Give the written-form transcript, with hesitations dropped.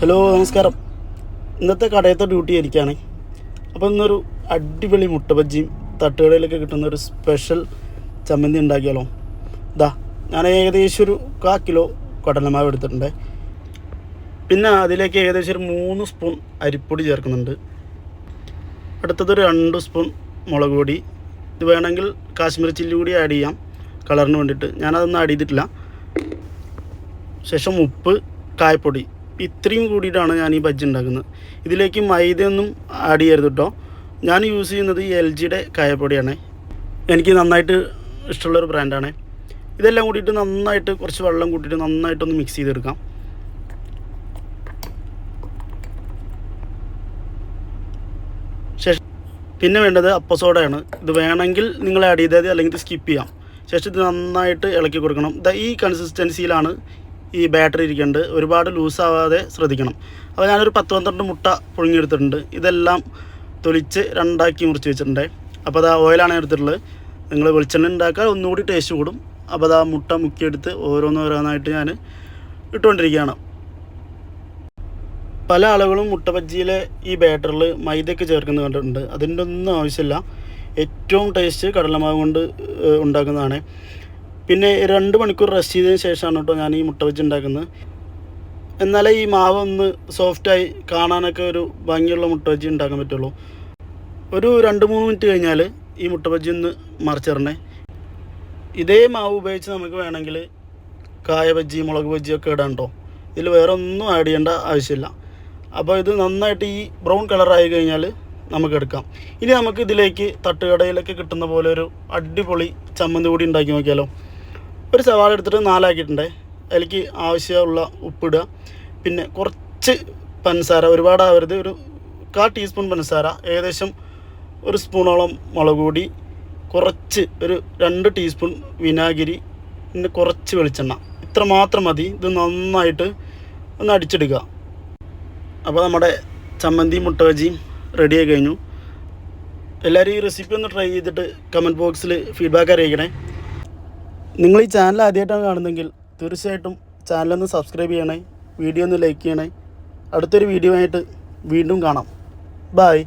Hello നമസ്കാരം. ഇന്നത്തെ കടയത്തെ duty ആയിരിക്കുകയാണ്. അപ്പോൾ ഇന്നൊരു അടിപൊളി മുട്ട ബജ്ജിയും തട്ടുകടയിലൊക്കെ കിട്ടുന്ന ഒരു സ്പെഷ്യൽ ചമ്മന്തി ഉണ്ടാക്കിയാലോ. ഞാൻ ഏകദേശം ഒരു 1/4 കിലോ കടലമാവ് എടുത്തിട്ടുണ്ട്. പിന്നെ അതിലേക്ക് ഏകദേശം ഒരു 3 സ്പൂൺ അരിപ്പൊടി ചേർക്കുന്നുണ്ട്. അടുത്തതൊരു 2 സ്പൂൺ മുളക് പൊടി. ഇത് വേണമെങ്കിൽ കാശ്മീരി ചില്ലി കൂടി ആഡ് ചെയ്യാം കളറിന് വേണ്ടിയിട്ട്. ഞാനതൊന്നും ആഡ് ചെയ്തിട്ടില്ല. ശേഷം ഉപ്പ്, കായപ്പൊടി, ഇത്രയും കൂടിയിട്ടാണ് ഞാൻ ഈ ബജ്ജി ഉണ്ടാക്കുന്നത്. ഇതിലേക്ക് മൈദയൊന്നും ആഡ് ചെയ്യരുത് കേട്ടോ. ഞാൻ യൂസ് ചെയ്യുന്നത് ഈ LGയുടെ കായപ്പൊടിയാണ്. എനിക്ക് നന്നായിട്ട് ഇഷ്ടമുള്ളൊരു ബ്രാൻഡാണ്. ഇതെല്ലാം കൂടിയിട്ട് നന്നായിട്ട് കുറച്ച് വെള്ളം കൂട്ടിയിട്ട് നന്നായിട്ടൊന്ന് മിക്സ് ചെയ്തെടുക്കാം. ശേഷം പിന്നെ വേണ്ടത് അപ്പസോഡയാണ്. ഇത് വേണമെങ്കിൽ നിങ്ങൾ ആഡ് ചെയ്താൽ അല്ലെങ്കിൽ ഇത് സ്കിപ്പ് ചെയ്യാം. ശേഷം ഇത് നന്നായിട്ട് ഇളക്കി കൊടുക്കണം. ഈ കൺസിസ്റ്റൻസിയിലാണ് ഈ ബാറ്ററി ഇരിക്കേണ്ടത്. ഒരുപാട് ലൂസാവാതെ ശ്രദ്ധിക്കണം. അപ്പോൾ ഞാനൊരു 10-12 മുട്ട പുഴുങ്ങിയെടുത്തിട്ടുണ്ട്. ഇതെല്ലാം തൊലിച്ച് 2ആക്കി മുറിച്ച് വെച്ചിട്ടുണ്ട്. അപ്പോൾ അത് ഓയിലാണ് എടുത്തിട്ടുള്ളത്. നിങ്ങൾ വെളിച്ചെണ്ണ ഉണ്ടാക്കാൻ ഒന്നുകൂടി ടേസ്റ്റ് കൂടും. അപ്പോൾ അത് മുട്ട മുക്കിയെടുത്ത് ഓരോന്നോരോന്നായിട്ട് ഞാൻ ഇട്ടുകൊണ്ടിരിക്കുകയാണ്. പല ആളുകളും മുട്ട ബജ്ജിയിലെ ഈ ബാറ്ററിൽ മൈദയൊക്കെ ചേർക്കുന്നത് കണ്ടിട്ടുണ്ട്. അതിൻ്റെ ഒന്നും ആവശ്യമില്ല. ഏറ്റവും ടേസ്റ്റ് കടലമാവ് കൊണ്ട് ഉണ്ടാക്കുന്നതാണ്. പിന്നെ 2 മണിക്കൂർ റെസ്റ്റ് ചെയ്തതിന് ശേഷമാണ് കേട്ടോ ഞാൻ ഈ മുട്ട ബജ്ജി ഉണ്ടാക്കുന്നത്. എന്നാലേ ഈ മാവ് ഒന്ന് സോഫ്റ്റായി കാണാനൊക്കെ ഒരു ഭംഗിയുള്ള മുട്ട ബജ്ജി ഉണ്ടാക്കാൻ പറ്റുള്ളൂ. ഒരു 2-3 മിനിറ്റ് കഴിഞ്ഞാൽ ഈ മുട്ട ബജ്ജി ഒന്ന് മറിച്ചിടണേ. ഇതേ മാവ് ഉപയോഗിച്ച് നമുക്ക് വേണമെങ്കിൽ കായ ബജ്ജി, മുളക് ബജ്ജിയൊക്കെ ഇടാൻ കേട്ടോ. ഇതിൽ വേറെ ഒന്നും ആഡ് ചെയ്യേണ്ട ആവശ്യമില്ല. അപ്പോൾ ഇത് നന്നായിട്ട് ഈ ബ്രൗൺ കളറായി കഴിഞ്ഞാൽ നമുക്ക് എടുക്കാം. ഇനി നമുക്ക് ഇതിലേക്ക് തട്ടുകടയിലൊക്കെ കിട്ടുന്ന പോലെ ഒരു അടിപൊളി ചമ്മന്തി കൂടി ഉണ്ടാക്കി നോക്കിയാലോ. ഒരു സവാള എടുത്തിട്ട് 4 ആക്കിയിട്ടുണ്ട്. അതിലേക്ക് ആവശ്യമുള്ള ഉപ്പിടുക. പിന്നെ കുറച്ച് പഞ്ചസാര, ഒരുപാടാവരുത്, ഒരു 1/4 ടീസ്പൂൺ പഞ്ചസാര, ഏകദേശം 1 സ്പൂണോളം മുളക് പൊടി, കുറച്ച് ഒരു 2 ടീസ്പൂൺ വിനാഗിരി, പിന്നെ കുറച്ച് വെളിച്ചെണ്ണ. ഇത്ര മാത്രം മതി. ഇത് നന്നായിട്ട് ഒന്ന് അടിച്ചെടുക്കുക. അപ്പോൾ നമ്മുടെ ചമ്മന്തി മുട്ട ബജ്ജിയും റെഡിയായി കഴിഞ്ഞു. എല്ലാവരും ഈ റെസിപ്പി ഒന്ന് ട്രൈ ചെയ്തിട്ട് കമൻറ്റ് ബോക്സിൽ ഫീഡ്ബാക്ക് അറിയിക്കണേ. നിങ്ങൾ ഈ ചാനൽ ആദ്യമായിട്ടാണ് കാണുന്നതെങ്കിൽ തീർച്ചയായിട്ടും ചാനലൊന്ന് സബ്സ്ക്രൈബ് ചെയ്യണേ, വീഡിയോ ഒന്ന് ലൈക്ക് ചെയ്യണേ. അടുത്തൊരു വീഡിയോ ആയിട്ട് വീണ്ടും കാണാം. ബൈ.